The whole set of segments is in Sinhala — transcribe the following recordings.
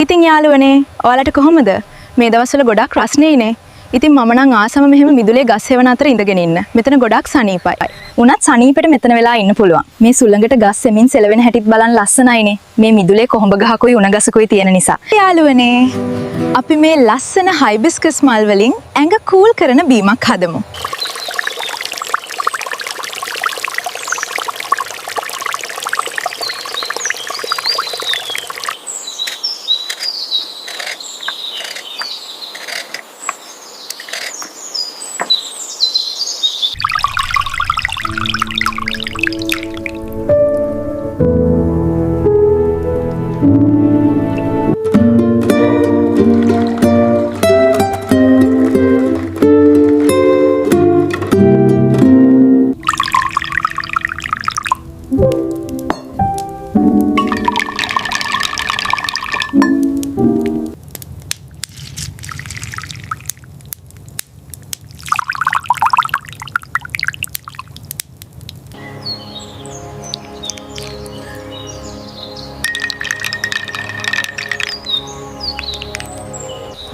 ඉතින් යාළුවනේ ඔයාලට කොහොමද? මේ දවස්වල ගොඩක් රස්නේනේ. ඉතින් මම නම් ආසම මෙහෙම මිදුලේ ගස් හේවන අතර ඉඳගෙන ඉන්න. මෙතන ගොඩක් සනීපයි. උනත් සනීපෙට මෙතන වෙලා ඉන්න පුළුවන්. මේ සුළඟට ගස් සෙමින් සෙලවෙන හැටිත් බලන් ලස්සනයිනේ. මේ මිදුලේ කොහොඹ ගහකුයි උණ ගසකුයි තියෙන නිසා. යාළුවනේ අපි මේ ලස්සන හයිබිස්කස් මල් වලින් ඇඟ කූල් කරන බීමක් හදමු.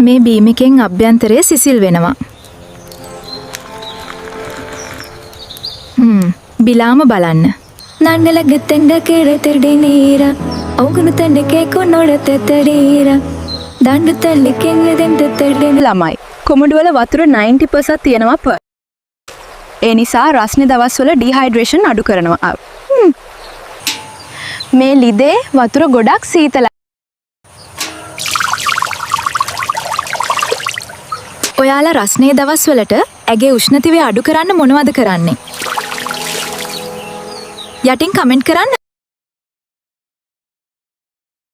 මේ බීම් එකෙන් අභ්‍යන්තරය සිසිල් වෙනවා. බිලාම බලන්න. නන්නල ගතෙන්ඩ කෙරෙතෙඩි නීර ඔගුණු තැන්ඩකේ කොන්නොඩ තෙතරීර දණ්ඩු තැල්ලිකෙන් වෙදෙන්ට තෙඩෙන ළමයි. කොමඩුවල වතුර 90% තියෙනවා per. ඒ නිසා රස්නේ දවස්වල ඩිහයිඩ්‍රේෂන් අඩු කරනවා. මේ ලිදේ වතුර ගොඩක් සීතලයි. ඔයාලා රස්නේ දවස්වලට ඇගේ උෂ්ණතිවය අඩු කරන්න මොනවද කරන්නේ? යටින් කමෙන්ට් කරන්න.